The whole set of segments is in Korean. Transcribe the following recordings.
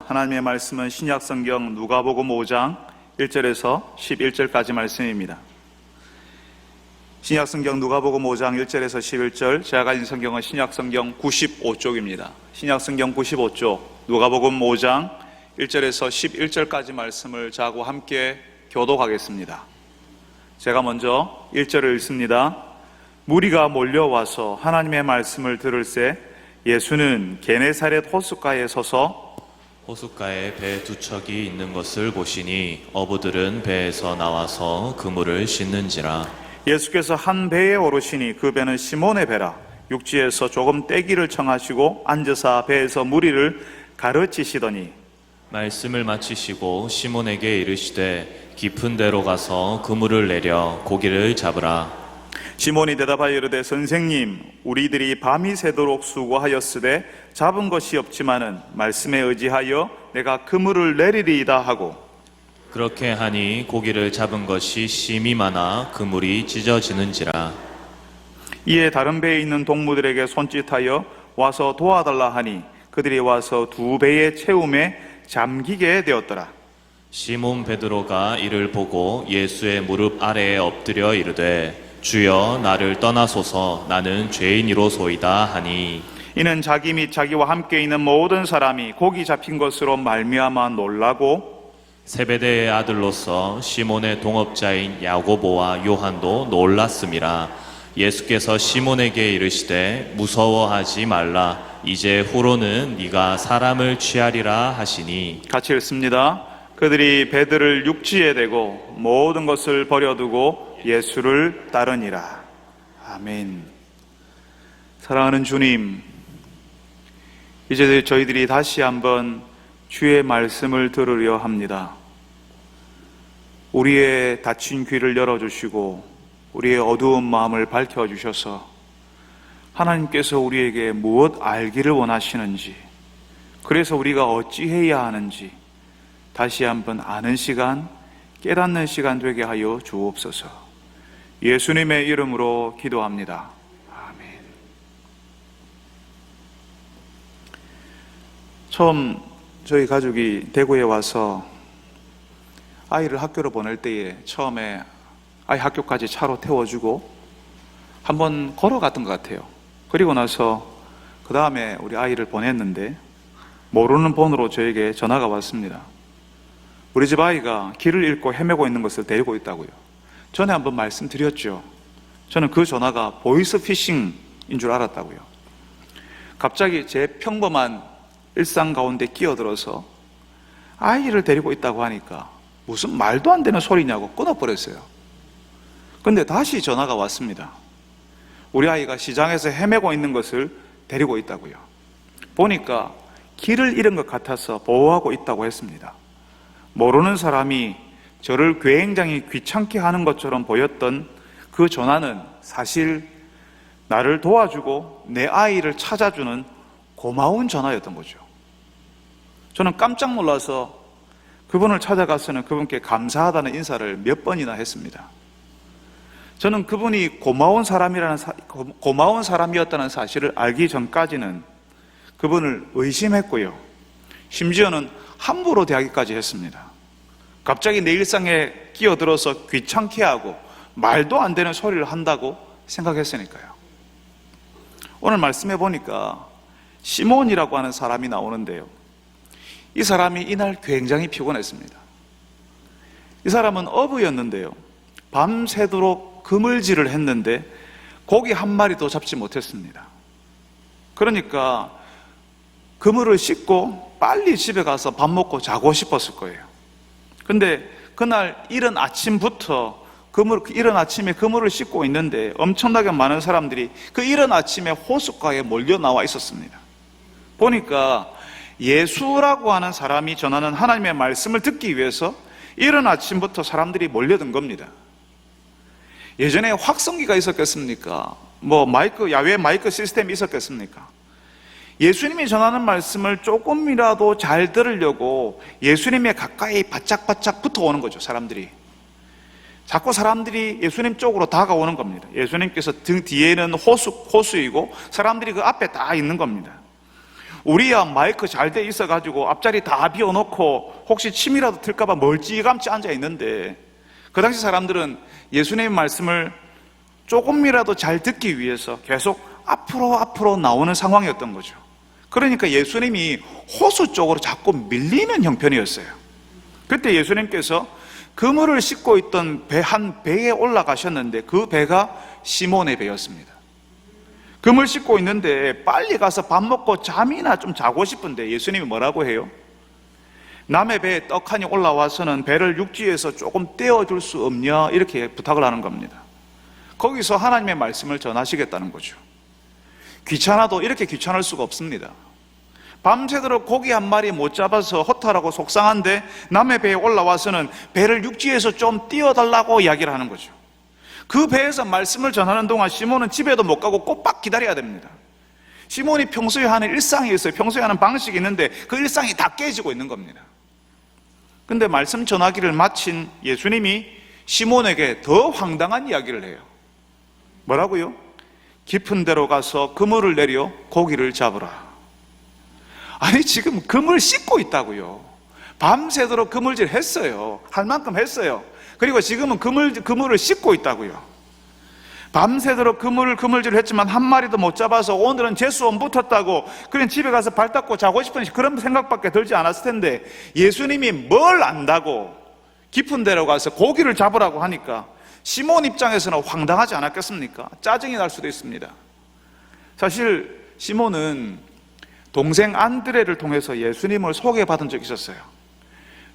하나님의 말씀은 신약성경 누가복음 5장 1절에서 11절까지 말씀입니다. 신약성경 누가복음 5장 1절에서 11절, 제가 가진 성경은 신약성경 95쪽입니다. 신약성경 95쪽 누가복음 5장 1절에서 11절까지 말씀을 저하고 함께 교독하겠습니다. 제가 먼저 1절을 읽습니다. 무리가 몰려와서 하나님의 말씀을 들을새 예수는 게네사렛 호숫가에 서서 호숫가에 배 두 척이 있는 것을 보시니 어부들은 배에서 나와서 그물을 씻는지라. 예수께서 한 배에 오르시니 그 배는 시몬의 배라. 육지에서 조금 떼기를 청하시고 앉으사 배에서 무리를 가르치시더니 말씀을 마치시고 시몬에게 이르시되 깊은 데로 가서 그물을 내려 고기를 잡으라. 시몬이 대답하여 이르되 선생님, 우리들이 밤이 새도록 수고하였으되 잡은 것이 없지만은 말씀에 의지하여 내가 그물을 내리리이다 하고, 그렇게 하니 고기를 잡은 것이 심히 많아 그물이 찢어지는지라. 이에 다른 배에 있는 동무들에게 손짓하여 와서 도와달라 하니 그들이 와서 두 배의 채움에 잠기게 되었더라. 시몬 베드로가 이를 보고 예수의 무릎 아래에 엎드려 이르되 주여, 나를 떠나소서, 나는 죄인이로소이다 하니, 이는 자기 및 자기와 함께 있는 모든 사람이 고기 잡힌 것으로 말미암아 놀라고 세베대의 아들로서 시몬의 동업자인 야고보와 요한도 놀랐음이라. 예수께서 시몬에게 이르시되 무서워하지 말라. 이제 후로는 네가 사람을 취하리라 하시니. 같이 읽습니다. 그들이 배들을 육지에 대고 모든 것을 버려두고 예수를 따르니라. 아멘. 사랑하는 주님, 이제 저희들이 다시 한번 주의 말씀을 들으려 합니다. 우리의 닫힌 귀를 열어주시고 우리의 어두운 마음을 밝혀주셔서 하나님께서 우리에게 무엇 알기를 원하시는지, 그래서 우리가 어찌해야 하는지 다시 한번 아는 시간, 깨닫는 시간 되게 하여 주옵소서. 예수님의 이름으로 기도합니다. 아멘. 처음 저희 가족이 대구에 와서 아이를 학교로 보낼 때에 처음에 아이 학교까지 차로 태워주고 한번 걸어갔던 것 같아요. 그리고 나서 그 다음에 우리 아이를 보냈는데 모르는 번호로 저에게 전화가 왔습니다. 우리 집 아이가 길을 잃고 헤매고 있는 것을 데리고 있다고요. 전에 한번 말씀드렸죠. 저는 그 전화가 보이스피싱인 줄 알았다고요. 갑자기 제 평범한 일상 가운데 끼어들어서 아이를 데리고 있다고 하니까 무슨 말도 안 되는 소리냐고 끊어버렸어요. 근데 다시 전화가 왔습니다. 우리 아이가 시장에서 헤매고 있는 것을 데리고 있다고요. 보니까 길을 잃은 것 같아서 보호하고 있다고 했습니다. 모르는 사람이 저를 굉장히 귀찮게 하는 것처럼 보였던 그 전화는 사실 나를 도와주고 내 아이를 찾아주는 고마운 전화였던 거죠. 저는 깜짝 놀라서 그분을 찾아가서는 그분께 감사하다는 인사를 몇 번이나 했습니다. 저는 그분이 고마운 사람이었다는 사실을 알기 전까지는 그분을 의심했고요. 심지어는 함부로 대하기까지 했습니다. 갑자기 내 일상에 끼어들어서 귀찮게 하고 말도 안 되는 소리를 한다고 생각했으니까요. 오늘 말씀해 보니까 시몬이라고 하는 사람이 나오는데요. 이 사람이 이날 굉장히 피곤했습니다. 이 사람은 어부였는데요. 밤새도록 그물질을 했는데 고기 한 마리도 잡지 못했습니다. 그러니까 그물을 씻고 빨리 집에 가서 밥 먹고 자고 싶었을 거예요. 근데 그날 이른 아침부터 이른 아침에 그물을 씻고 있는데 엄청나게 많은 사람들이 그 이른 아침에 호숫가에 몰려 나와 있었습니다. 보니까 예수라고 하는 사람이 전하는 하나님의 말씀을 듣기 위해서 이른 아침부터 사람들이 몰려든 겁니다. 예전에 확성기가 있었겠습니까? 야외 마이크 시스템이 있었겠습니까? 예수님이 전하는 말씀을 조금이라도 잘 들으려고 예수님에 가까이 바짝바짝 붙어오는 거죠. 사람들이 자꾸 사람들이 예수님 쪽으로 다가오는 겁니다. 예수님께서 등 뒤에는 호수이고 사람들이 그 앞에 다 있는 겁니다. 우리야 마이크 잘 돼 있어가지고 앞자리 다 비워놓고 혹시 침이라도 틀까봐 멀찌감치 앉아 있는데, 그 당시 사람들은 예수님의 말씀을 조금이라도 잘 듣기 위해서 계속 앞으로 나오는 상황이었던 거죠. 그러니까 예수님이 호수 쪽으로 자꾸 밀리는 형편이었어요. 그때 예수님께서 그물을 싣고 있던 한 배에 올라가셨는데, 그 배가 시몬의 배였습니다. 그물 싣고 있는데 빨리 가서 밥 먹고 잠이나 좀 자고 싶은데 예수님이 뭐라고 해요? 남의 배에 떡하니 올라와서는 배를 육지에서 조금 떼어줄 수 없냐, 이렇게 부탁을 하는 겁니다. 거기서 하나님의 말씀을 전하시겠다는 거죠. 귀찮아도 이렇게 귀찮을 수가 없습니다. 밤새도록 고기 한 마리 못 잡아서 허탈하고 속상한데 남의 배에 올라와서는 배를 육지에서 좀 띄워달라고 이야기를 하는 거죠. 그 배에서 말씀을 전하는 동안 시몬은 집에도 못 가고 꼬박 기다려야 됩니다. 시몬이 평소에 하는 일상이 있어요. 평소에 하는 방식이 있는데 그 일상이 다 깨지고 있는 겁니다. 근데 말씀 전하기를 마친 예수님이 시몬에게 더 황당한 이야기를 해요. 뭐라고요? 깊은 데로 가서 그물을 내려 고기를 잡으라. 아니, 지금 그물 씻고 있다고요. 밤새도록 그물질 했어요. 할 만큼 했어요. 그리고 지금은 그물을 씻고 있다고요. 밤새도록 그물질을 했지만 한 마리도 못 잡아서 오늘은 재수원 붙었다고 그냥 집에 가서 발 닦고 자고 싶은 그런 생각밖에 들지 않았을 텐데, 예수님이 뭘 안다고 깊은 데로 가서 고기를 잡으라고 하니까 시몬 입장에서는 황당하지 않았겠습니까? 짜증이 날 수도 있습니다. 사실 시몬은 동생 안드레를 통해서 예수님을 소개받은 적이 있었어요.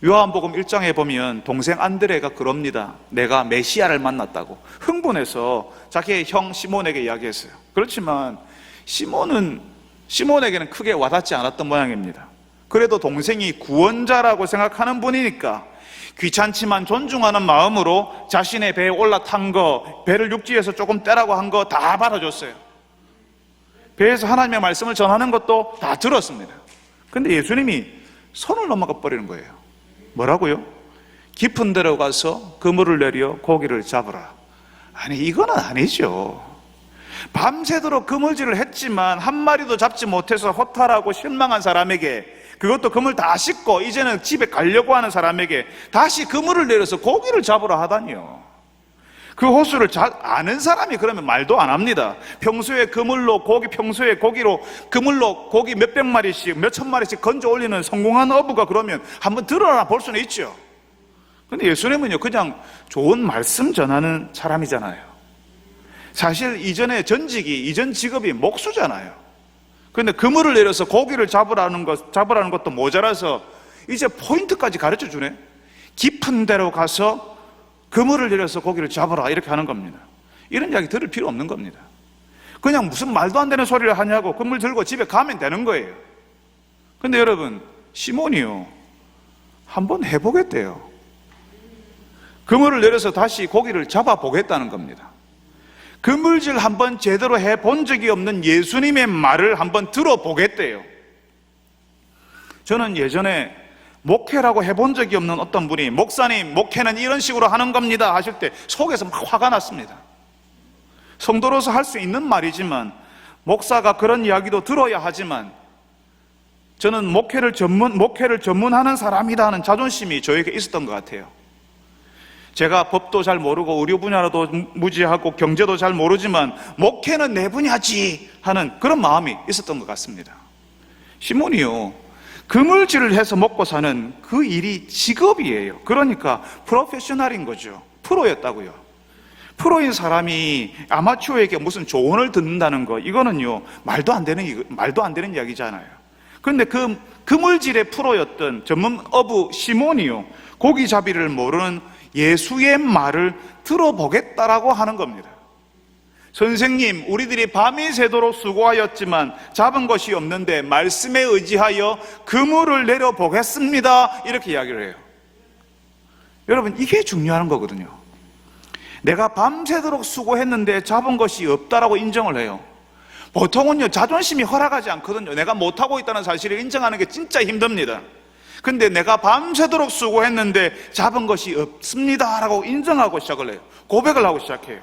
요한복음 1장에 보면 동생 안드레가 그럽니다. 내가 메시아를 만났다고 흥분해서 자기의 형 시몬에게 이야기했어요. 그렇지만 시몬에게는 크게 와닿지 않았던 모양입니다. 그래도 동생이 구원자라고 생각하는 분이니까 귀찮지만 존중하는 마음으로 자신의 배에 올라탄 거, 배를 육지에서 조금 떼라고 한 거 다 받아줬어요. 배에서 하나님의 말씀을 전하는 것도 다 들었습니다. 근데 예수님이 선을 넘어가 버리는 거예요. 뭐라고요? 깊은 데로 가서 그물을 내려 고기를 잡으라. 아니, 이거는 아니죠. 밤새도록 그물질을 했지만 한 마리도 잡지 못해서 허탈하고 실망한 사람에게, 그것도 그물 다 씻고 이제는 집에 가려고 하는 사람에게 다시 그물을 내려서 고기를 잡으라 하다니요. 그 호수를 잘 아는 사람이 그러면 말도 안 합니다. 평소에 그물로 고기 몇백 마리씩 몇천 마리씩 건져 올리는 성공한 어부가 그러면 한번 드러나 볼 수는 있죠. 근데 예수님은요, 그냥 좋은 말씀 전하는 사람이잖아요. 사실 이전 직업이 목수잖아요. 근데 그물을 내려서 고기를 잡으라는 것도 모자라서 이제 포인트까지 가르쳐 주네. 깊은 데로 가서 그물을 내려서 고기를 잡아라, 이렇게 하는 겁니다. 이런 이야기 들을 필요 없는 겁니다. 그냥 무슨 말도 안 되는 소리를 하냐고 그물 들고 집에 가면 되는 거예요. 근데 여러분, 시몬이요, 한번 해보겠대요. 그물을 내려서 다시 고기를 잡아보겠다는 겁니다. 그물질 한번 제대로 해본 적이 없는 예수님의 말을 한번 들어보겠대요. 저는 예전에 목회라고 해본 적이 없는 어떤 분이 목사님, 목회는 이런 식으로 하는 겁니다 하실 때 속에서 막 화가 났습니다. 성도로서 할 수 있는 말이지만, 목사가 그런 이야기도 들어야 하지만, 저는 목회를 전문하는 사람이다 하는 자존심이 저에게 있었던 것 같아요. 제가 법도 잘 모르고 의료 분야로도 무지하고 경제도 잘 모르지만 목회는 내 분야지 하는 그런 마음이 있었던 것 같습니다. 시몬이요, 그물질을 해서 먹고 사는 그 일이 직업이에요. 그러니까 프로페셔널인 거죠. 프로였다고요. 프로인 사람이 아마추어에게 무슨 조언을 듣는다는 거, 이거는요, 말도 안 되는 이야기잖아요. 그런데 그 그물질의 프로였던 전문 어부 시몬이요, 고기잡이를 모르는 예수의 말을 들어보겠다라고 하는 겁니다. 선생님, 우리들이 밤이 새도록 수고하였지만 잡은 것이 없는데 말씀에 의지하여 그물을 내려보겠습니다, 이렇게 이야기를 해요. 여러분, 이게 중요한 거거든요. 내가 밤새도록 수고했는데 잡은 것이 없다라고 인정을 해요. 보통은요, 자존심이 허락하지 않거든요. 내가 못하고 있다는 사실을 인정하는 게 진짜 힘듭니다. 근데 내가 밤새도록 수고했는데 잡은 것이 없습니다 라고 인정하고 시작을 해요. 고백을 하고 시작해요.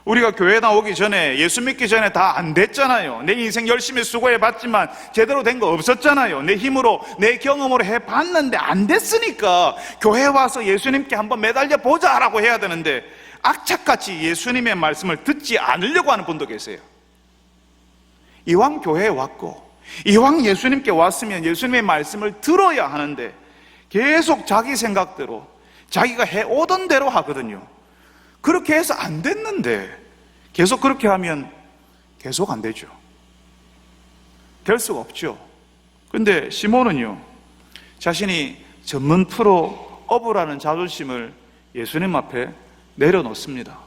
우리가 교회 나오기 전에, 예수 믿기 전에 다 안 됐잖아요. 내 인생 열심히 수고해 봤지만 제대로 된 거 없었잖아요. 내 힘으로, 내 경험으로 해봤는데 안 됐으니까 교회 와서 예수님께 한번 매달려 보자라고 해야 되는데, 악착같이 예수님의 말씀을 듣지 않으려고 하는 분도 계세요. 이왕 교회에 왔고, 이왕 예수님께 왔으면 예수님의 말씀을 들어야 하는데 계속 자기 생각대로, 자기가 해오던 대로 하거든요. 그렇게 해서 안 됐는데 계속 그렇게 하면 계속 안 되죠. 될 수가 없죠. 근데 시몬은요, 자신이 전문 프로 어부라는 자존심을 예수님 앞에 내려놓습니다.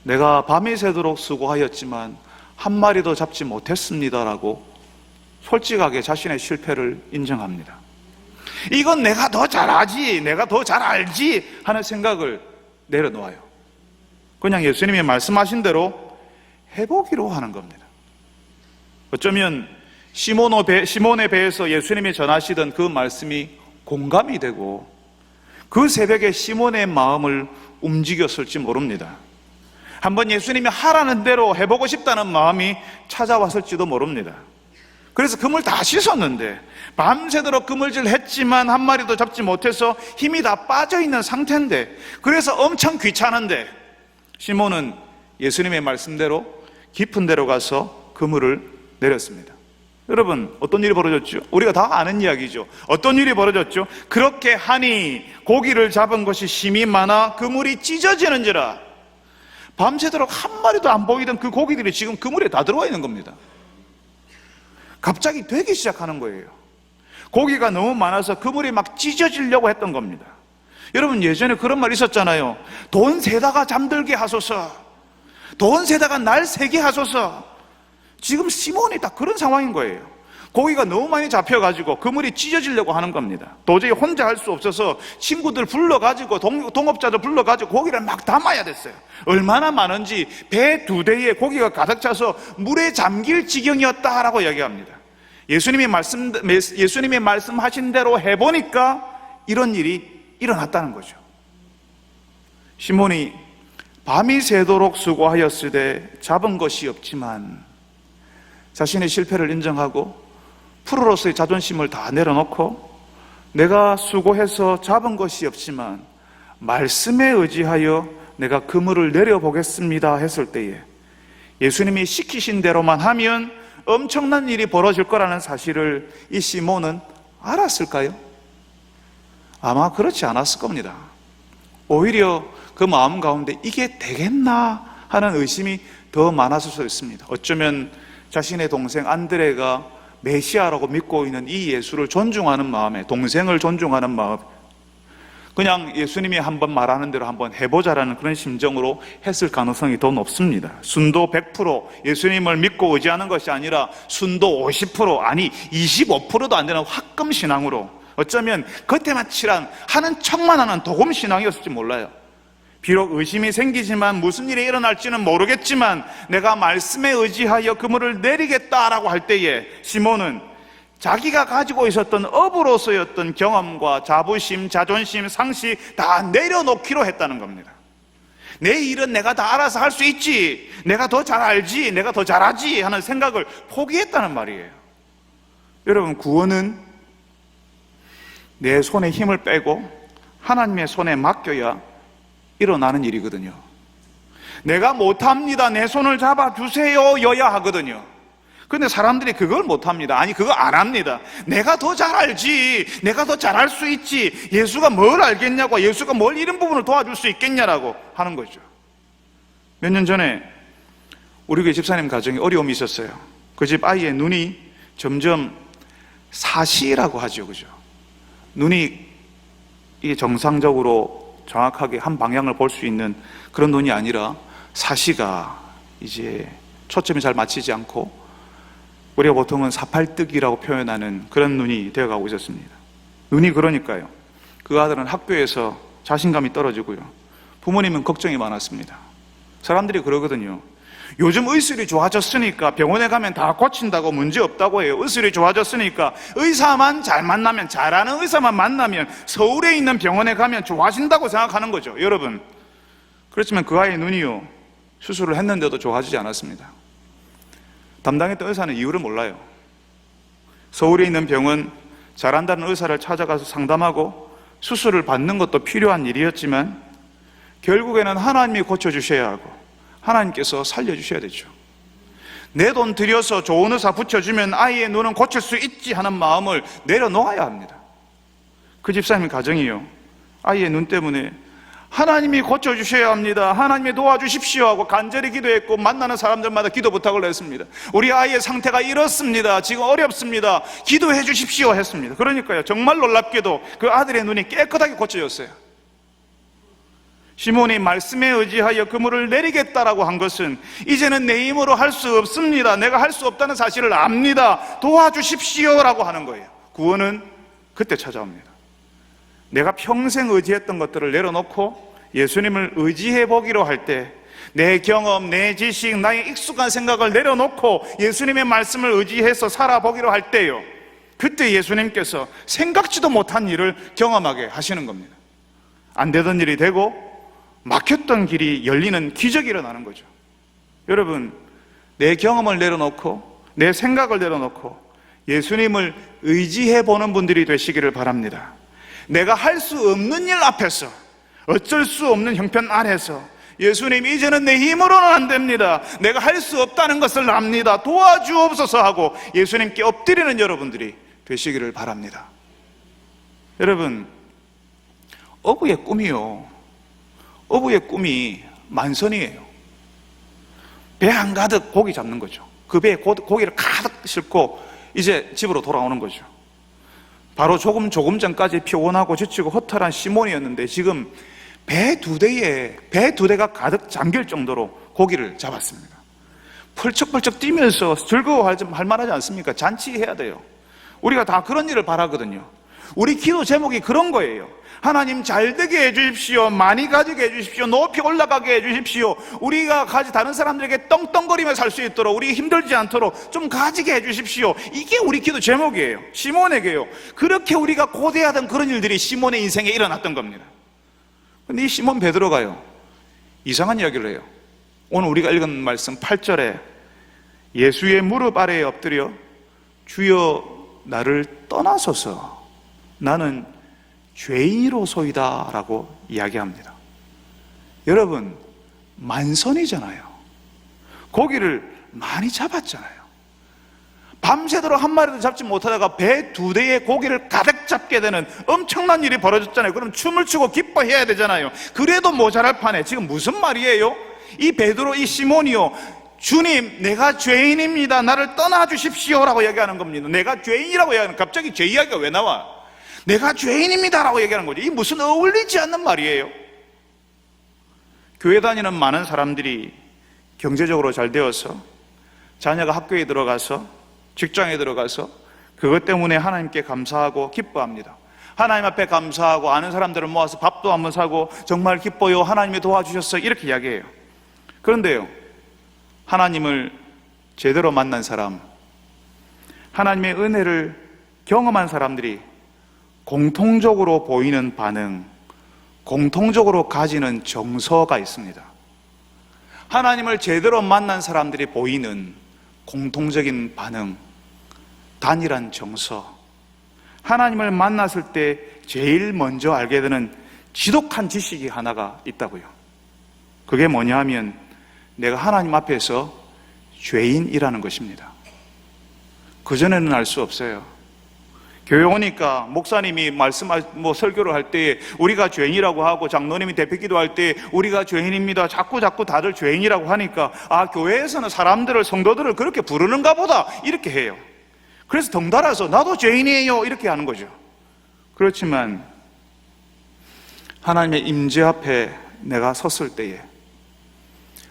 내가 밤이 새도록 수고하였지만 한 마리도 잡지 못했습니다라고 솔직하게 자신의 실패를 인정합니다. 이건 내가 더 잘하지, 내가 더 잘 알지 하는 생각을 내려놓아요. 그냥 예수님이 말씀하신 대로 해보기로 하는 겁니다. 어쩌면 시몬의 배에서 예수님이 전하시던 그 말씀이 공감이 되고 그 새벽에 시몬의 마음을 움직였을지 모릅니다. 한번 예수님이 하라는 대로 해보고 싶다는 마음이 찾아왔을지도 모릅니다. 그래서 그물 다 씻었는데 밤새도록 그물질 했지만 한 마리도 잡지 못해서 힘이 다 빠져있는 상태인데, 그래서 엄청 귀찮은데 시몬은 예수님의 말씀대로 깊은 데로 가서 그물을 내렸습니다. 여러분, 어떤 일이 벌어졌죠? 우리가 다 아는 이야기죠. 어떤 일이 벌어졌죠? 그렇게 하니 고기를 잡은 것이 심이 많아 그물이 찢어지는지라. 밤새도록 한 마리도 안 보이던 그 고기들이 지금 그물에 다 들어와 있는 겁니다. 갑자기 되기 시작하는 거예요. 고기가 너무 많아서 그물이 막 찢어지려고 했던 겁니다. 여러분, 예전에 그런 말 있었잖아요. 돈 세다가 잠들게 하소서, 돈 세다가 날 새게 하소서. 지금 시몬이 딱 그런 상황인 거예요. 고기가 너무 많이 잡혀가지고 그물이 찢어지려고 하는 겁니다. 도저히 혼자 할 수 없어서 친구들 불러가지고 동업자들 불러가지고 고기를 막 담아야 됐어요. 얼마나 많은지 배 2대에 고기가 가득 차서 물에 잠길 지경이었다라고 이야기합니다. 예수님이 말씀하신 대로 해보니까 이런 일이 일어났다는 거죠. 시몬이 밤이 새도록 수고하였으되 잡은 것이 없지만 자신의 실패를 인정하고 프로로서의 자존심을 다 내려놓고 내가 수고해서 잡은 것이 없지만 말씀에 의지하여 내가 그물을 내려보겠습니다 했을 때에 예수님이 시키신 대로만 하면 엄청난 일이 벌어질 거라는 사실을 이 시몬은 알았을까요? 아마 그렇지 않았을 겁니다. 오히려 그 마음 가운데 이게 되겠나 하는 의심이 더 많았을 수 있습니다. 어쩌면 자신의 동생 안드레가 메시아라고 믿고 있는 이 예수를 존중하는 마음에, 동생을 존중하는 마음, 그냥 예수님이 한번 말하는 대로 한번 해보자라는 그런 심정으로 했을 가능성이 더 높습니다. 순도 100% 예수님을 믿고 의지하는 것이 아니라 순도 50% 아니 25%도 안 되는 화금 신앙으로, 어쩌면 겉에만 칠한 하는 척만 하는 도금 신앙이었을지 몰라요. 비록 의심이 생기지만 무슨 일이 일어날지는 모르겠지만 내가 말씀에 의지하여 그물을 내리겠다라고 할 때에 시몬은 자기가 가지고 있었던 어부로서의 어떤 경험과 자부심, 자존심, 상식 다 내려놓기로 했다는 겁니다. 내 일은 내가 다 알아서 할 수 있지, 내가 더 잘 알지, 내가 더 잘하지 하는 생각을 포기했다는 말이에요. 여러분, 구원은 내 손에 힘을 빼고 하나님의 손에 맡겨야 일어나는 일이거든요. 내가 못합니다, 내 손을 잡아주세요 여야 하거든요. 근데 사람들이 그걸 못합니다. 아니, 그거 안 합니다. 내가 더 잘 알지, 내가 더 잘할 수 있지, 예수가 뭘 알겠냐고, 예수가 뭘 이런 부분을 도와줄 수 있겠냐라고 하는 거죠. 몇 년 전에 우리 교회 집사님 가정에 어려움이 있었어요. 그 집 아이의 눈이 점점 사시라고 하죠, 그죠? 눈이 이게 정상적으로 정확하게 한 방향을 볼 수 있는 그런 눈이 아니라 사시가 이제 초점이 잘 맞추지 않고 우리가 보통은 사팔뜨기라고 표현하는 그런 눈이 되어가고 있었습니다. 눈이 그러니까요, 그 아들은 학교에서 자신감이 떨어지고요, 부모님은 걱정이 많았습니다. 사람들이 그러거든요. 요즘 의술이 좋아졌으니까 병원에 가면 다 고친다고 문제 없다고 해요. 의술이 좋아졌으니까 의사만 잘 만나면, 잘하는 의사만 만나면 서울에 있는 병원에 가면 좋아진다고 생각하는 거죠. 여러분, 그렇지만 그 아이의 눈이요, 수술을 했는데도 좋아지지 않았습니다. 담당했던 의사는 이유를 몰라요. 서울에 있는 병원 잘한다는 의사를 찾아가서 상담하고 수술을 받는 것도 필요한 일이었지만 결국에는 하나님이 고쳐주셔야 하고 하나님께서 살려주셔야 되죠. 내 돈 들여서 좋은 의사 붙여주면 아이의 눈은 고칠 수 있지 하는 마음을 내려놓아야 합니다. 그 집사님 가정이요, 아이의 눈 때문에 하나님이 고쳐주셔야 합니다, 하나님이 도와주십시오 하고 간절히 기도했고 만나는 사람들마다 기도 부탁을 했습니다. 우리 아이의 상태가 이렇습니다, 지금 어렵습니다, 기도해 주십시오 했습니다. 그러니까요, 정말 놀랍게도 그 아들의 눈이 깨끗하게 고쳐졌어요. 시몬이 말씀에 의지하여 그물을 내리겠다라고 한 것은 이제는 내 힘으로 할 수 없습니다, 내가 할 수 없다는 사실을 압니다, 도와주십시오라고 하는 거예요. 구원은 그때 찾아옵니다. 내가 평생 의지했던 것들을 내려놓고 예수님을 의지해 보기로 할 때, 내 경험, 내 지식, 나의 익숙한 생각을 내려놓고 예수님의 말씀을 의지해서 살아보기로 할 때요, 그때 예수님께서 생각지도 못한 일을 경험하게 하시는 겁니다. 안 되던 일이 되고 막혔던 길이 열리는 기적이 일어나는 거죠. 여러분, 내 경험을 내려놓고 내 생각을 내려놓고 예수님을 의지해 보는 분들이 되시기를 바랍니다. 내가 할 수 없는 일 앞에서, 어쩔 수 없는 형편 아래서 예수님, 이제는 내 힘으로는 안 됩니다, 내가 할 수 없다는 것을 압니다, 도와주옵소서 하고 예수님께 엎드리는 여러분들이 되시기를 바랍니다. 여러분, 어부의 꿈이요, 어부의 꿈이 만선이에요. 배 한가득 고기 잡는 거죠. 그 배에 고기를 가득 싣고 이제 집으로 돌아오는 거죠. 바로 조금 전까지 피곤하고 지치고 허탈한 시몬이었는데 지금 배 두 대가 가득 잠길 정도로 고기를 잡았습니다. 펄쩍펄쩍 뛰면서 즐거워할 만하지 않습니까? 잔치해야 돼요. 우리가 다 그런 일을 바라거든요. 우리 기도 제목이 그런 거예요. 하나님 잘 되게 해주십시오, 많이 가지게 해주십시오, 높이 올라가게 해주십시오, 우리가 다른 사람들에게 떵떵거리며 살 수 있도록, 우리 힘들지 않도록 좀 가지게 해주십시오. 이게 우리 기도 제목이에요. 시몬에게요, 그렇게 우리가 고대하던 그런 일들이 시몬의 인생에 일어났던 겁니다. 근데 이 시몬 베드로가요, 이상한 이야기를 해요. 오늘 우리가 읽은 말씀 8절에 예수의 무릎 아래에 엎드려 주여 나를 떠나소서, 나는 죄인이로소이다 라고 이야기합니다. 여러분, 만선이잖아요. 고기를 많이 잡았잖아요. 밤새도록 한 마리도 잡지 못하다가 배 두 대에 고기를 가득 잡게 되는 엄청난 일이 벌어졌잖아요. 그럼 춤을 추고 기뻐해야 되잖아요. 그래도 모자랄 판에 지금 무슨 말이에요? 이 베드로, 이 시몬이요, 주님, 내가 죄인입니다, 나를 떠나주십시오 라고 얘기하는 겁니다. 내가 죄인이라고 얘기하는, 갑자기 죄 이야기가 왜 나와? 내가 죄인입니다 라고 얘기하는 거죠. 이 무슨 어울리지 않는 말이에요. 교회 다니는 많은 사람들이 경제적으로 잘 되어서, 자녀가 학교에 들어가서, 직장에 들어가서 그것 때문에 하나님께 감사하고 기뻐합니다. 하나님 앞에 감사하고 아는 사람들을 모아서 밥도 한번 사고 정말 기뻐요, 하나님이 도와주셨어요, 이렇게 이야기해요. 그런데요, 하나님을 제대로 만난 사람, 하나님의 은혜를 경험한 사람들이 공통적으로 보이는 반응, 공통적으로 가지는 정서가 있습니다. 하나님을 제대로 만난 사람들이 보이는 공통적인 반응, 단일한 정서, 하나님을 만났을 때 제일 먼저 알게 되는 지독한 지식이 하나가 있다고요. 그게 뭐냐 하면 내가 하나님 앞에서 죄인이라는 것입니다. 그전에는 알 수 없어요. 교회 오니까 목사님이 설교를 할 때 우리가 죄인이라고 하고, 장로님이 대표 기도할 때 우리가 죄인입니다, 자꾸 다들 죄인이라고 하니까, 아, 교회에서는 사람들을, 성도들을 그렇게 부르는가 보다, 이렇게 해요. 그래서 덩달아서 나도 죄인이에요 이렇게 하는 거죠. 그렇지만 하나님의 임재 앞에 내가 섰을 때에,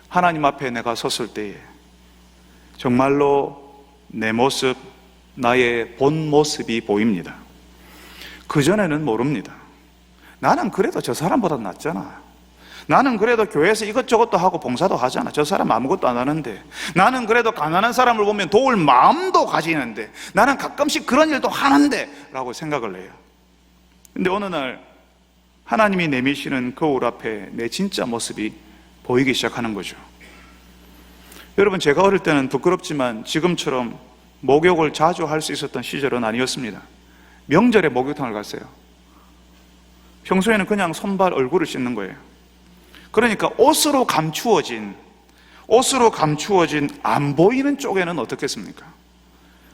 하나님 앞에 내가 섰을 때에 정말로 내 모습, 나의 본 모습이 보입니다. 그전에는 모릅니다. 나는 그래도 저 사람보다 낫잖아, 나는 그래도 교회에서 이것저것도 하고 봉사도 하잖아, 저 사람 아무것도 안 하는데, 나는 그래도 가난한 사람을 보면 도울 마음도 가지는데, 나는 가끔씩 그런 일도 하는데 라고 생각을 해요. 근데 어느 날 하나님이 내미시는 거울 앞에 내 진짜 모습이 보이기 시작하는 거죠. 여러분, 제가 어릴 때는 부끄럽지만 지금처럼 목욕을 자주 할 수 있었던 시절은 아니었습니다. 명절에 목욕탕을 갔어요. 평소에는 그냥 손발, 얼굴을 씻는 거예요. 그러니까 옷으로 감추어진 안 보이는 쪽에는 어떻겠습니까?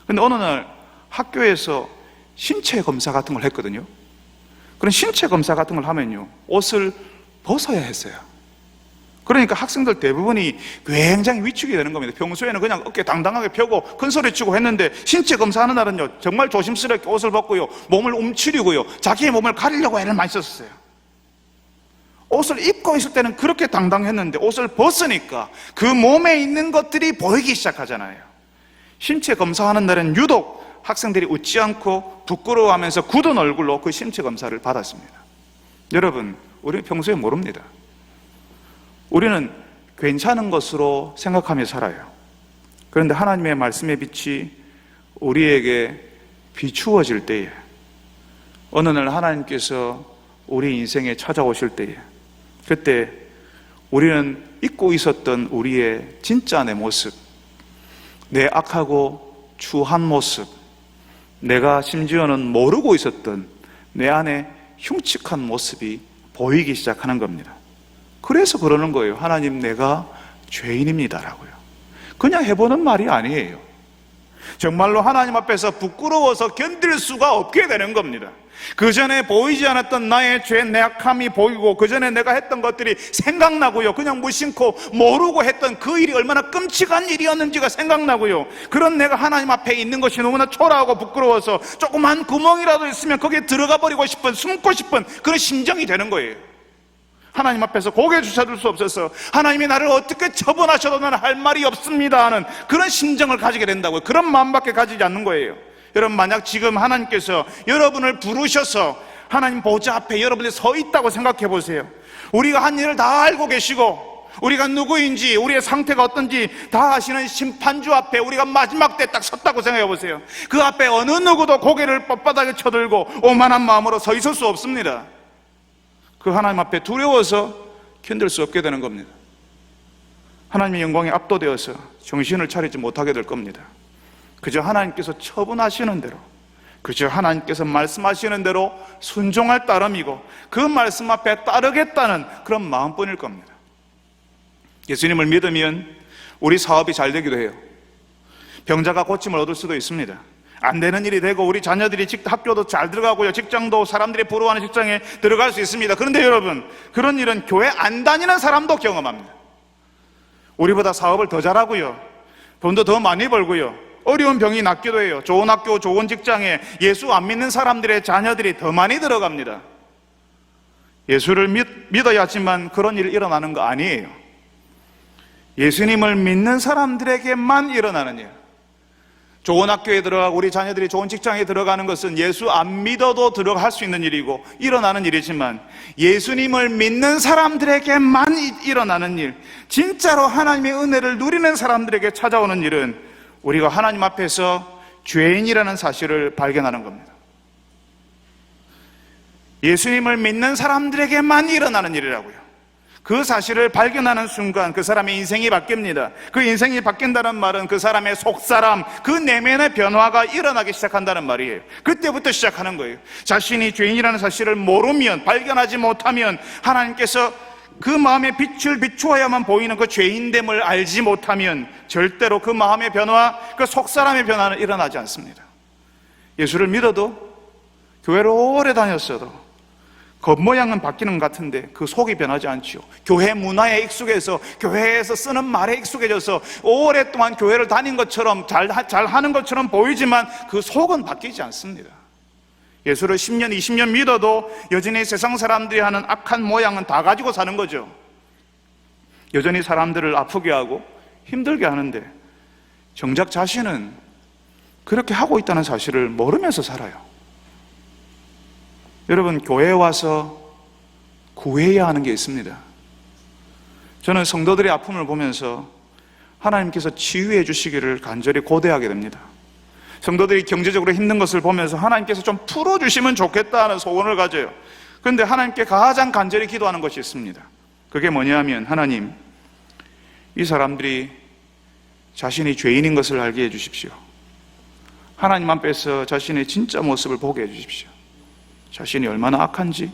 근데 어느 날 학교에서 신체 검사 같은 걸 했거든요. 그런 신체 검사 같은 걸 하면요, 옷을 벗어야 했어요. 그러니까 학생들 대부분이 굉장히 위축이 되는 겁니다. 평소에는 그냥 어깨 당당하게 펴고 큰 소리 치고 했는데 신체 검사하는 날은요, 정말 조심스럽게 옷을 벗고요, 몸을 움츠리고요, 자기의 몸을 가리려고 애를 많이 썼어요. 옷을 입고 있을 때는 그렇게 당당했는데 옷을 벗으니까 그 몸에 있는 것들이 보이기 시작하잖아요. 신체 검사하는 날은 유독 학생들이 웃지 않고 부끄러워하면서 굳은 얼굴로 그 신체 검사를 받았습니다. 여러분, 우리는 평소에 모릅니다. 우리는 괜찮은 것으로 생각하며 살아요. 그런데 하나님의 말씀의 빛이 우리에게 비추어질 때에, 어느 날 하나님께서 우리 인생에 찾아오실 때에, 그때 우리는 잊고 있었던 우리의 진짜 내 모습, 내 악하고 추한 모습, 내가 심지어는 모르고 있었던 내 안에 흉측한 모습이 보이기 시작하는 겁니다. 그래서 그러는 거예요. 하나님, 내가 죄인입니다라고요. 그냥 해보는 말이 아니에요. 정말로 하나님 앞에서 부끄러워서 견딜 수가 없게 되는 겁니다. 그 전에 보이지 않았던 나의 죄, 내 악함이 보이고, 그 전에 내가 했던 것들이 생각나고요. 그냥 무심코 모르고 했던 그 일이 얼마나 끔찍한 일이었는지가 생각나고요. 그런 내가 하나님 앞에 있는 것이 너무나 초라하고 부끄러워서 조그만 구멍이라도 있으면 거기에 들어가 버리고 싶은, 숨고 싶은 그런 심정이 되는 거예요. 하나님 앞에서 고개 주셔둘 수 없어서 하나님이 나를 어떻게 처분하셔도 나는 할 말이 없습니다 하는 그런 심정을 가지게 된다고요. 그런 마음밖에 가지지 않는 거예요. 여러분, 만약 지금 하나님께서 여러분을 부르셔서 하나님 보좌 앞에 여러분이 서 있다고 생각해 보세요. 우리가 한 일을 다 알고 계시고, 우리가 누구인지, 우리의 상태가 어떤지 다 아시는 심판주 앞에 우리가 마지막 때 딱 섰다고 생각해 보세요. 그 앞에 어느 누구도 고개를 뻣뻣하게 쳐들고 오만한 마음으로 서 있을 수 없습니다. 그 하나님 앞에 두려워서 견딜 수 없게 되는 겁니다. 하나님의 영광에 압도되어서 정신을 차리지 못하게 될 겁니다. 그저 하나님께서 처분하시는 대로, 그저 하나님께서 말씀하시는 대로 순종할 따름이고, 그 말씀 앞에 따르겠다는 그런 마음뿐일 겁니다. 예수님을 믿으면 우리 사업이 잘 되기도 해요. 병자가 고침을 얻을 수도 있습니다. 안 되는 일이 되고, 우리 자녀들이 학교도 잘 들어가고요, 직장도 사람들이 부러워하는 직장에 들어갈 수 있습니다. 그런데 여러분, 그런 일은 교회 안 다니는 사람도 경험합니다. 우리보다 사업을 더 잘하고요, 돈도 더 많이 벌고요, 어려운 병이 낫기도 해요. 좋은 학교, 좋은 직장에 예수 안 믿는 사람들의 자녀들이 더 많이 들어갑니다. 예수를 믿어야지만 그런 일이 일어나는 거 아니에요. 예수님을 믿는 사람들에게만 일어나는 일. 좋은 학교에 들어가고 우리 자녀들이 좋은 직장에 들어가는 것은 예수 안 믿어도 들어갈 수 있는 일이고 일어나는 일이지만, 예수님을 믿는 사람들에게만 일어나는 일, 진짜로 하나님의 은혜를 누리는 사람들에게 찾아오는 일은 우리가 하나님 앞에서 죄인이라는 사실을 발견하는 겁니다. 예수님을 믿는 사람들에게만 일어나는 일이라고요. 그 사실을 발견하는 순간 그 사람의 인생이 바뀝니다. 그 인생이 바뀐다는 말은 그 사람의 속사람, 그 내면의 변화가 일어나기 시작한다는 말이에요. 그때부터 시작하는 거예요. 자신이 죄인이라는 사실을 모르면, 발견하지 못하면, 하나님께서 그 마음의 빛을 비추어야만 보이는 그 죄인됨을 알지 못하면 절대로 그 마음의 변화, 그 속사람의 변화는 일어나지 않습니다. 예수를 믿어도, 교회를 오래 다녔어도 겉모양은 바뀌는 것 같은데 그 속이 변하지 않지요. 교회 문화에 익숙해서, 교회에서 쓰는 말에 익숙해져서 오랫동안 교회를 다닌 것처럼 잘 하는 것처럼 보이지만 그 속은 바뀌지 않습니다. 예수를 10년, 20년 믿어도 여전히 세상 사람들이 하는 악한 모양은 다 가지고 사는 거죠. 여전히 사람들을 아프게 하고 힘들게 하는데 정작 자신은 그렇게 하고 있다는 사실을 모르면서 살아요. 여러분, 교회에 와서 구해야 하는 게 있습니다. 저는 성도들의 아픔을 보면서 하나님께서 치유해 주시기를 간절히 고대하게 됩니다. 성도들이 경제적으로 힘든 것을 보면서 하나님께서 좀 풀어주시면 좋겠다 하는 소원을 가져요. 그런데 하나님께 가장 간절히 기도하는 것이 있습니다. 그게 뭐냐 하면, 하나님, 이 사람들이 자신이 죄인인 것을 알게 해주십시오. 하나님 앞에서 자신의 진짜 모습을 보게 해주십시오. 자신이 얼마나 악한지,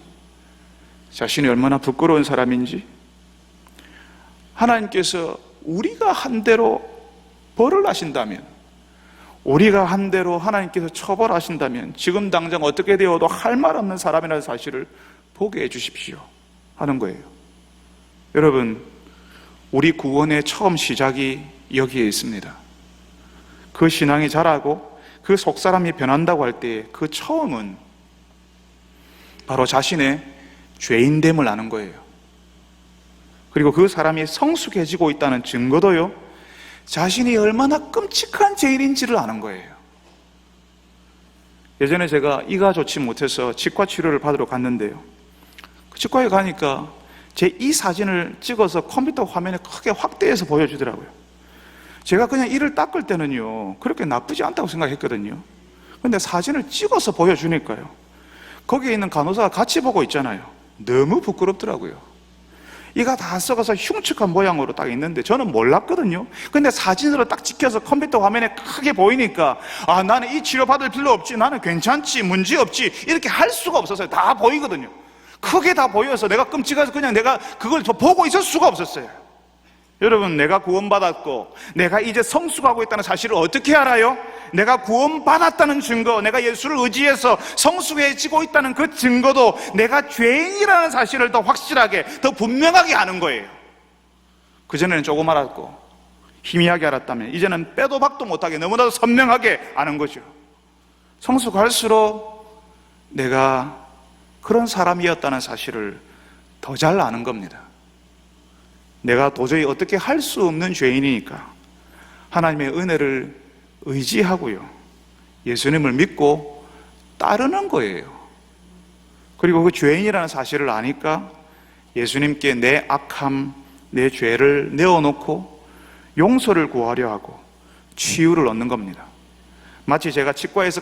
자신이 얼마나 부끄러운 사람인지. 하나님께서 우리가 한 대로 벌을 하신다면, 우리가 한 대로 하나님께서 처벌하신다면 지금 당장 어떻게 되어도 할 말 없는 사람이라는 사실을 보게 해주십시오 하는 거예요. 여러분, 우리 구원의 처음 시작이 여기에 있습니다. 그 신앙이 자라고 그 속사람이 변한다고 할 때 그 처음은 바로 자신의 죄인됨을 아는 거예요. 그리고 그 사람이 성숙해지고 있다는 증거도요, 자신이 얼마나 끔찍한 죄인인지를 아는 거예요. 예전에 제가 이가 좋지 못해서 치과 치료를 받으러 갔는데요, 그 치과에 가니까 제 이 사진을 찍어서 컴퓨터 화면에 크게 확대해서 보여주더라고요. 제가 그냥 이를 닦을 때는요 그렇게 나쁘지 않다고 생각했거든요. 근데 사진을 찍어서 보여주니까요, 거기에 있는 간호사가 같이 보고 있잖아요. 너무 부끄럽더라고요. 이가 다 썩어서 흉측한 모양으로 딱 있는데 저는 몰랐거든요. 근데 사진으로 딱 찍혀서 컴퓨터 화면에 크게 보이니까, 아, 나는 이 치료 받을 필요 없지, 나는 괜찮지, 문제 없지, 이렇게 할 수가 없었어요. 다 보이거든요. 크게 다 보여서 내가 끔찍해서 그냥 내가 그걸 더 보고 있을 수가 없었어요. 여러분, 내가 구원받았고 내가 이제 성숙하고 있다는 사실을 어떻게 알아요? 내가 구원받았다는 증거, 내가 예수를 의지해서 성숙해지고 있다는 그 증거도 내가 죄인이라는 사실을 더 확실하게, 더 분명하게 아는 거예요. 그전에는 조금 알았고 희미하게 알았다면 이제는 빼도 박도 못하게 너무나도 선명하게 아는 거죠. 성숙할수록 내가 그런 사람이었다는 사실을 더 잘 아는 겁니다. 내가 도저히 어떻게 할 수 없는 죄인이니까 하나님의 은혜를 의지하고요, 예수님을 믿고 따르는 거예요. 그리고 그 죄인이라는 사실을 아니까 예수님께 내 악함, 내 죄를 내어놓고 용서를 구하려 하고 치유를 얻는 겁니다. 마치 제가 치과에서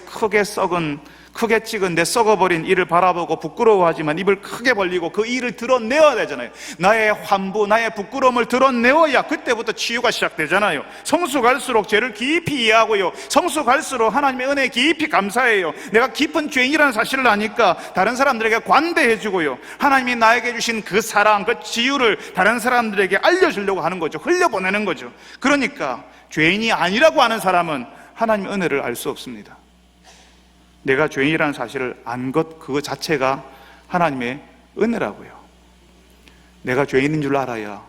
크게 찍은 내 썩어버린 이를 바라보고 부끄러워하지만 입을 크게 벌리고 그 이를 드러내어야 되잖아요. 나의 환부, 나의 부끄러움을 드러내어야 그때부터 치유가 시작되잖아요. 성숙할수록 죄를 깊이 이해하고요, 성숙할수록 하나님의 은혜에 깊이 감사해요. 내가 깊은 죄인이라는 사실을 아니까 다른 사람들에게 관대해주고요, 하나님이 나에게 주신 그 사랑, 그 치유를 다른 사람들에게 알려주려고 하는 거죠. 흘려보내는 거죠. 그러니까 죄인이 아니라고 하는 사람은 하나님의 은혜를 알 수 없습니다. 내가 죄인이라는 사실을 안 것 그 자체가 하나님의 은혜라고요. 내가 죄인인 줄 알아야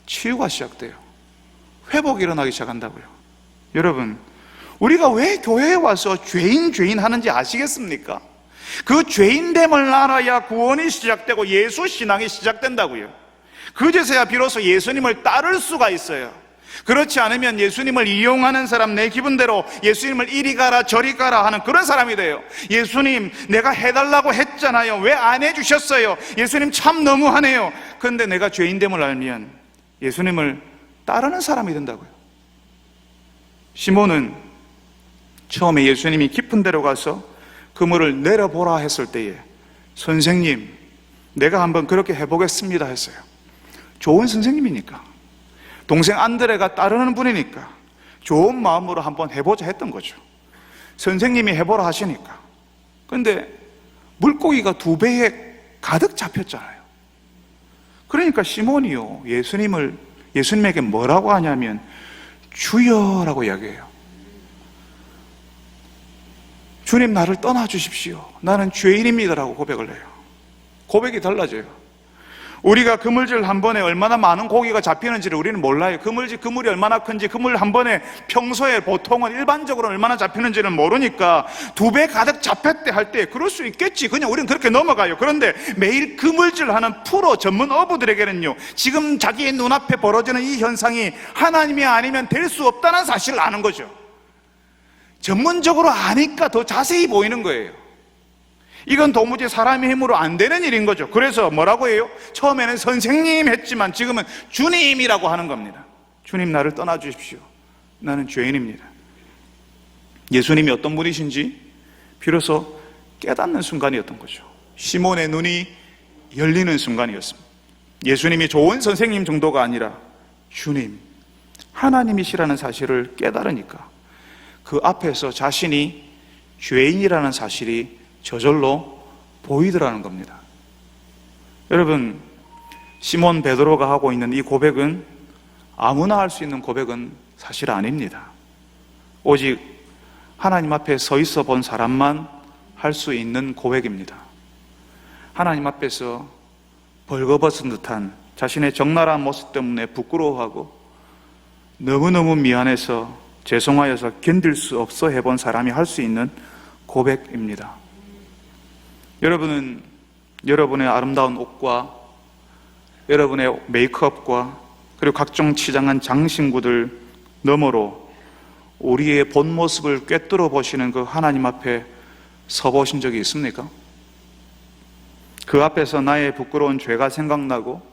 치유가 시작돼요. 회복이 일어나기 시작한다고요. 여러분, 우리가 왜 교회에 와서 죄인 하는지 아시겠습니까? 그 죄인됨을 알아야 구원이 시작되고 예수 신앙이 시작된다고요. 그제서야 비로소 예수님을 따를 수가 있어요. 그렇지 않으면 예수님을 이용하는 사람, 내 기분대로 예수님을 이리 가라 저리 가라 하는 그런 사람이 돼요. 예수님, 내가 해달라고 했잖아요, 왜 안 해주셨어요? 예수님 참 너무하네요. 그런데 내가 죄인됨을 알면 예수님을 따르는 사람이 된다고요. 시몬은 처음에 예수님이 깊은 데로 가서 그물을 내려보라 했을 때에, 선생님, 내가 한번 그렇게 해보겠습니다 했어요. 좋은 선생님이니까, 동생 안드레가 따르는 분이니까 좋은 마음으로 한번 해보자 했던 거죠. 선생님이 해보라 하시니까. 그런데 물고기가 2배에 가득 잡혔잖아요. 그러니까 시몬이요, 예수님에게 뭐라고 하냐면 주여라고 이야기해요. 주님, 나를 떠나 주십시오, 나는 죄인입니다라고 고백을 해요. 고백이 달라져요. 우리가 그물질 한 번에 얼마나 많은 고기가 잡히는지를 우리는 몰라요. 그물이 얼마나 큰지, 그물 한 번에 평소에 보통은 일반적으로 얼마나 잡히는지는 모르니까 2배 가득 잡혔대 할 때 그럴 수 있겠지, 그냥 우리는 그렇게 넘어가요. 그런데 매일 그물질 하는 프로 전문 어부들에게는요, 지금 자기의 눈앞에 벌어지는 이 현상이 하나님이 아니면 될 수 없다는 사실을 아는 거죠. 전문적으로 아니까 더 자세히 보이는 거예요. 이건 도무지 사람의 힘으로 안 되는 일인 거죠. 그래서 뭐라고 해요? 처음에는 선생님 했지만 지금은 주님이라고 하는 겁니다. 주님, 나를 떠나 주십시오, 나는 죄인입니다. 예수님이 어떤 분이신지 비로소 깨닫는 순간이었던 거죠. 시몬의 눈이 열리는 순간이었습니다. 예수님이 좋은 선생님 정도가 아니라 주님, 하나님이시라는 사실을 깨달으니까 그 앞에서 자신이 죄인이라는 사실이 저절로 보이더라는 겁니다. 여러분, 시몬 베드로가 하고 있는 이 고백은 아무나 할 수 있는 고백은 사실 아닙니다. 오직 하나님 앞에 서 있어 본 사람만 할 수 있는 고백입니다. 하나님 앞에서 벌거벗은 듯한 자신의 적나라한 모습 때문에 부끄러워하고 너무너무 미안해서 죄송하여서 견딜 수 없어 해본 사람이 할 수 있는 고백입니다. 여러분은 여러분의 아름다운 옷과 여러분의 메이크업과 그리고 각종 치장한 장신구들 너머로 우리의 본 모습을 꿰뚫어 보시는 그 하나님 앞에 서 보신 적이 있습니까? 그 앞에서 나의 부끄러운 죄가 생각나고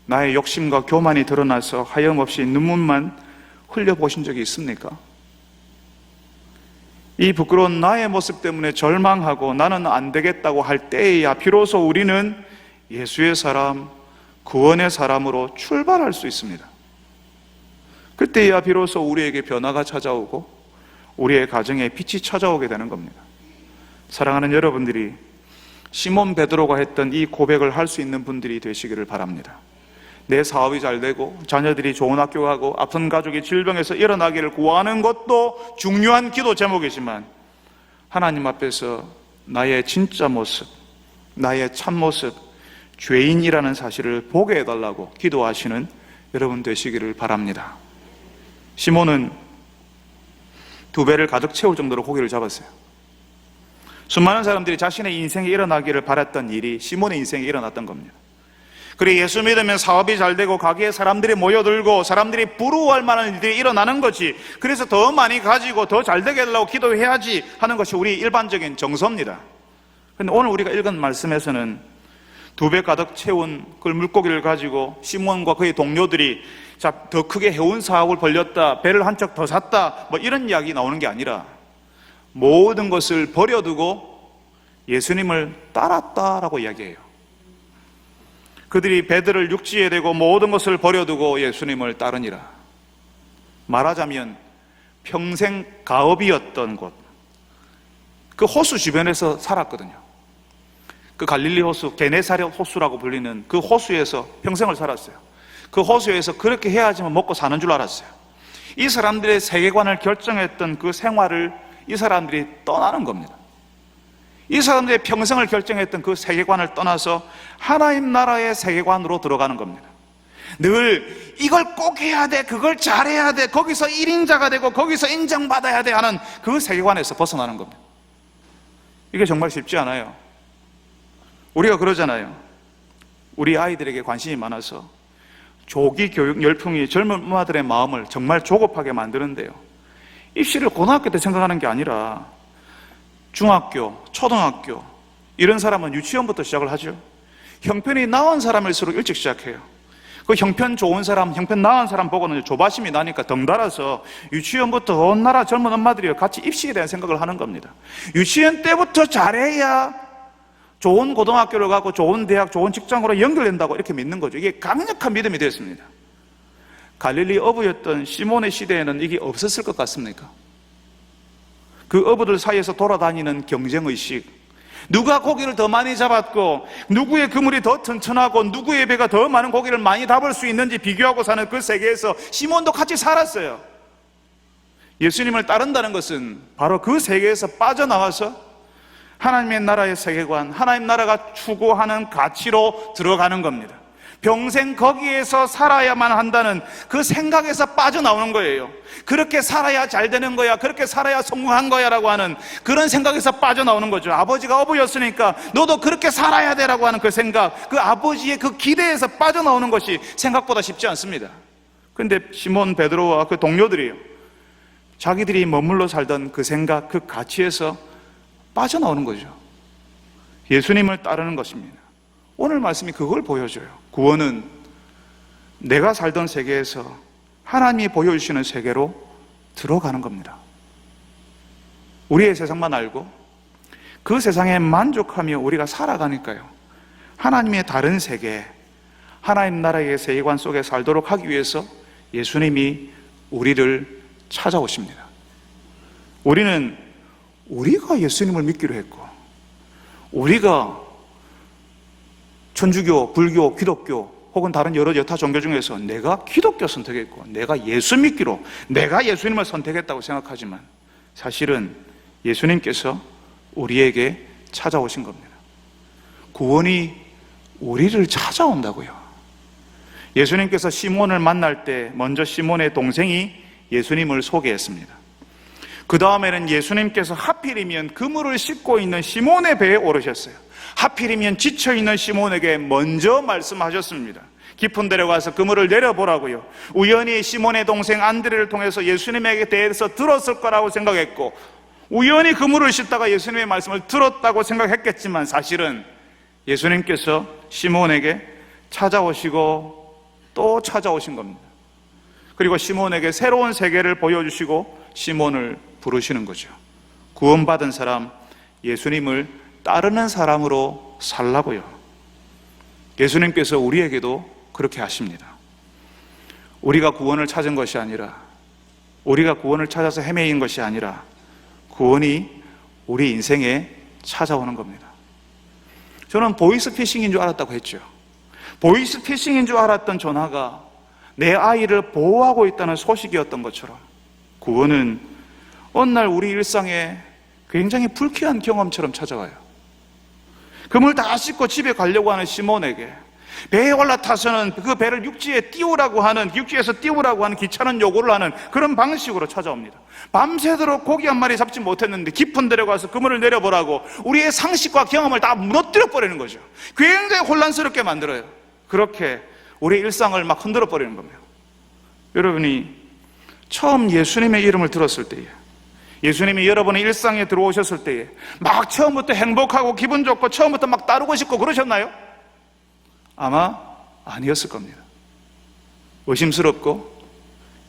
나의 욕심과 교만이 드러나서 하염없이 눈물만 흘려보신 적이 있습니까? 이 부끄러운 나의 모습 때문에 절망하고 나는 안 되겠다고 할 때에야 비로소 우리는 예수의 사람, 구원의 사람으로 출발할 수 있습니다. 그때야 비로소 우리에게 변화가 찾아오고 우리의 가정에 빛이 찾아오게 되는 겁니다. 사랑하는 여러분들이 시몬 베드로가 했던 이 고백을 할 수 있는 분들이 되시기를 바랍니다. 내 사업이 잘 되고 자녀들이 좋은 학교 가고 아픈 가족이 질병에서 일어나기를 구하는 것도 중요한 기도 제목이지만 하나님 앞에서 나의 진짜 모습, 나의 참모습, 죄인이라는 사실을 보게 해달라고 기도하시는 여러분 되시기를 바랍니다. 시몬은 2배를 가득 채울 정도로 고기를 잡았어요. 수많은 사람들이 자신의 인생에 일어나기를 바랐던 일이 시몬의 인생에 일어났던 겁니다. 그래, 예수 믿으면 사업이 잘 되고 가게에 사람들이 모여들고 사람들이 부러워할 만한 일들이 일어나는 거지. 그래서 더 많이 가지고 더 잘 되게 하려고 기도해야지 하는 것이 우리 일반적인 정서입니다. 그런데 오늘 우리가 읽은 말씀에서는 2배 가득 채운 그 물고기를 가지고 시몬과 그의 동료들이 더 크게 해운 사업을 벌렸다, 배를 한 척 더 샀다, 뭐 이런 이야기 나오는 게 아니라 모든 것을 버려두고 예수님을 따랐다라고 이야기해요. 그들이 배들을 육지에 대고 모든 것을 버려두고 예수님을 따르니라. 말하자면 평생 가업이었던 곳, 그 호수 주변에서 살았거든요. 그 갈릴리 호수, 게네사렛 호수라고 불리는 그 호수에서 평생을 살았어요. 그 호수에서 그렇게 해야지만 먹고 사는 줄 알았어요. 이 사람들의 세계관을 결정했던 그 생활을 이 사람들이 떠나는 겁니다. 이 사람들의 평생을 결정했던 그 세계관을 떠나서 하나님 나라의 세계관으로 들어가는 겁니다. 늘 이걸 꼭 해야 돼, 그걸 잘해야 돼, 거기서 1인자가 되고 거기서 인정받아야 돼 하는 그 세계관에서 벗어나는 겁니다. 이게 정말 쉽지 않아요. 우리가 그러잖아요. 우리 아이들에게 관심이 많아서 조기 교육 열풍이 젊은 엄마들의 마음을 정말 조급하게 만드는데요, 입시를 고등학교 때 생각하는 게 아니라 중학교, 초등학교, 이런 사람은 유치원부터 시작을 하죠. 형편이 나은 사람일수록 일찍 시작해요. 그 형편 좋은 사람, 형편 나은 사람 보고는 조바심이 나니까 덩달아서 유치원부터 온 나라 젊은 엄마들이 같이 입시에 대한 생각을 하는 겁니다. 유치원 때부터 잘해야 좋은 고등학교를 가고 좋은 대학, 좋은 직장으로 연결된다고 이렇게 믿는 거죠. 이게 강력한 믿음이 되었습니다. 갈릴리 어부였던 시몬의 시대에는 이게 없었을 것 같습니까? 그 어부들 사이에서 돌아다니는 경쟁의식, 누가 고기를 더 많이 잡았고 누구의 그물이 더 튼튼하고 누구의 배가 더 많은 고기를 많이 잡을 수 있는지 비교하고 사는 그 세계에서 시몬도 같이 살았어요. 예수님을 따른다는 것은 바로 그 세계에서 빠져나와서 하나님의 나라의 세계관, 하나님 나라가 추구하는 가치로 들어가는 겁니다. 평생 거기에서 살아야만 한다는 그 생각에서 빠져나오는 거예요. 그렇게 살아야 잘 되는 거야, 그렇게 살아야 성공한 거야 라고 하는 그런 생각에서 빠져나오는 거죠. 아버지가 어부였으니까 너도 그렇게 살아야 되라고 하는 그 생각, 그 아버지의 그 기대에서 빠져나오는 것이 생각보다 쉽지 않습니다. 그런데 시몬 베드로와 그 동료들이요, 자기들이 머물러 살던 그 생각, 그 가치에서 빠져나오는 거죠. 예수님을 따르는 것입니다. 오늘 말씀이 그걸 보여줘요. 구원은 내가 살던 세계에서 하나님이 보여주시는 세계로 들어가는 겁니다. 우리의 세상만 알고 그 세상에 만족하며 우리가 살아가니까요, 하나님의 다른 세계, 하나님 나라의 세계관 속에 살도록 하기 위해서 예수님이 우리를 찾아오십니다. 우리가 예수님을 믿기로 했고, 우리가 천주교, 불교, 기독교 혹은 다른 여러 여타 종교 중에서 내가 기독교 선택했고 내가 예수 믿기로 내가 예수님을 선택했다고 생각하지만 사실은 예수님께서 우리에게 찾아오신 겁니다. 구원이 우리를 찾아온다고요. 예수님께서 시몬을 만날 때 먼저 시몬의 동생이 예수님을 소개했습니다. 그 다음에는 예수님께서 하필이면 그물을 씻고 있는 시몬의 배에 오르셨어요. 하필이면 지쳐있는 시몬에게 먼저 말씀하셨습니다. 깊은 데로 가서 그물을 내려보라고요. 우연히 시몬의 동생 안드레를 통해서 예수님에게 대해서 들었을 거라고 생각했고, 우연히 그물을 씻다가 예수님의 말씀을 들었다고 생각했겠지만 사실은 예수님께서 시몬에게 찾아오시고 또 찾아오신 겁니다. 그리고 시몬에게 새로운 세계를 보여주시고 시몬을 부르시는 거죠. 구원받은 사람, 예수님을 따르는 사람으로 살라고요. 예수님께서 우리에게도 그렇게 하십니다. 우리가 구원을 찾은 것이 아니라, 우리가 구원을 찾아서 헤매인 것이 아니라 구원이 우리 인생에 찾아오는 겁니다. 저는 보이스피싱인 줄 알았다고 했죠. 보이스피싱인 줄 알았던 전화가 내 아이를 보호하고 있다는 소식이었던 것처럼 구원은 어느 날 우리 일상에 굉장히 불쾌한 경험처럼 찾아와요. 그물 다 씻고 집에 가려고 하는 시몬에게 배에 올라타서는 그 배를 육지에서 띄우라고 하는 귀찮은 요구를 하는 그런 방식으로 찾아옵니다. 밤새도록 고기 한 마리 잡지 못했는데 깊은 데로 가서 그물을 내려보라고 우리의 상식과 경험을 다 무너뜨려 버리는 거죠. 굉장히 혼란스럽게 만들어요. 그렇게 우리 일상을 막 흔들어 버리는 겁니다. 여러분이 처음 예수님의 이름을 들었을 때에, 예수님이 여러분의 일상에 들어오셨을 때에 막 처음부터 행복하고 기분 좋고 처음부터 막 따르고 싶고 그러셨나요? 아마 아니었을 겁니다. 의심스럽고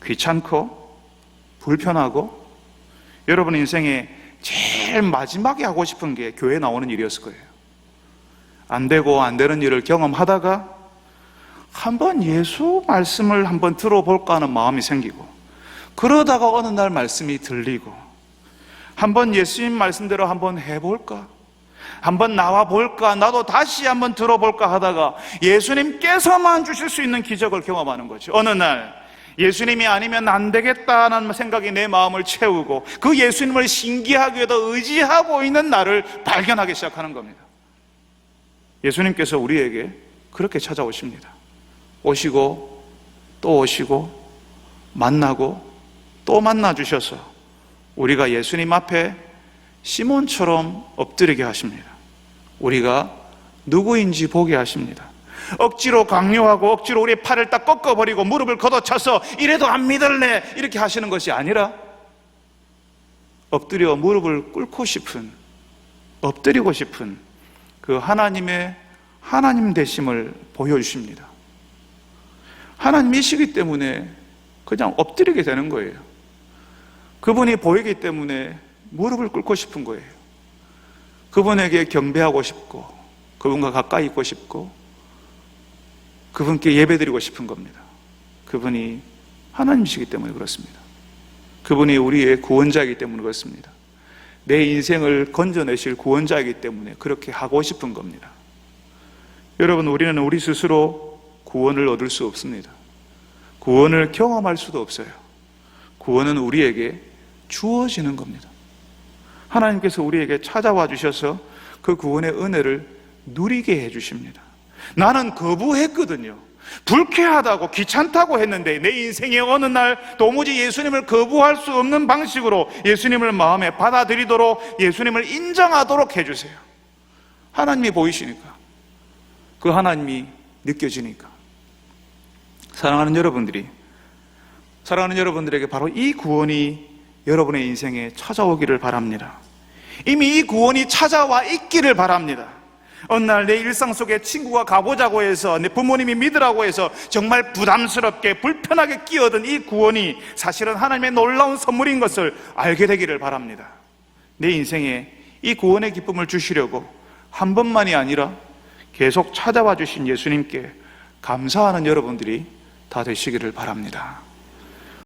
귀찮고 불편하고 여러분 인생에 제일 마지막에 하고 싶은 게 교회 나오는 일이었을 거예요. 안 되고 안 되는 일을 경험하다가 한번 예수 말씀을 한번 들어볼까 하는 마음이 생기고, 그러다가 어느 날 말씀이 들리고 한번 예수님 말씀대로 한번 해볼까, 한번 나와볼까, 나도 다시 한번 들어볼까 하다가 예수님께서만 주실 수 있는 기적을 경험하는 거죠. 어느 날 예수님이 아니면 안 되겠다는 생각이 내 마음을 채우고 그 예수님을 신기하게도 의지하고 있는 나를 발견하기 시작하는 겁니다. 예수님께서 우리에게 그렇게 찾아오십니다. 오시고 또 오시고 만나고 또 만나주셔서 우리가 예수님 앞에 시몬처럼 엎드리게 하십니다. 우리가 누구인지 보게 하십니다. 억지로 강요하고 억지로 우리의 팔을 딱 꺾어버리고 무릎을 걷어차서 이래도 안 믿을래 이렇게 하시는 것이 아니라 엎드려 무릎을 꿇고 싶은, 엎드리고 싶은 그 하나님의 하나님 되심을 보여주십니다. 하나님이시기 때문에 그냥 엎드리게 되는 거예요. 그분이 보이기 때문에 무릎을 꿇고 싶은 거예요. 그분에게 경배하고 싶고 그분과 가까이 있고 싶고 그분께 예배드리고 싶은 겁니다. 그분이 하나님이시기 때문에 그렇습니다. 그분이 우리의 구원자이기 때문에 그렇습니다. 내 인생을 건져내실 구원자이기 때문에 그렇게 하고 싶은 겁니다. 여러분, 우리는 우리 스스로 구원을 얻을 수 없습니다. 구원을 경험할 수도 없어요. 구원은 우리에게 주어지는 겁니다. 하나님께서 우리에게 찾아와 주셔서 그 구원의 은혜를 누리게 해주십니다. 나는 거부했거든요. 불쾌하다고 귀찮다고 했는데 내 인생의 어느 날 도무지 예수님을 거부할 수 없는 방식으로 예수님을 마음에 받아들이도록, 예수님을 인정하도록 해주세요. 하나님이 보이시니까, 그 하나님이 느껴지니까. 사랑하는 여러분들에게 바로 이 구원이 여러분의 인생에 찾아오기를 바랍니다. 이미 이 구원이 찾아와 있기를 바랍니다. 어느 날 내 일상 속에 친구가 가보자고 해서, 내 부모님이 믿으라고 해서 정말 부담스럽게 불편하게 끼어든 이 구원이 사실은 하나님의 놀라운 선물인 것을 알게 되기를 바랍니다. 내 인생에 이 구원의 기쁨을 주시려고 한 번만이 아니라 계속 찾아와 주신 예수님께 감사하는 여러분들이 다 되시기를 바랍니다.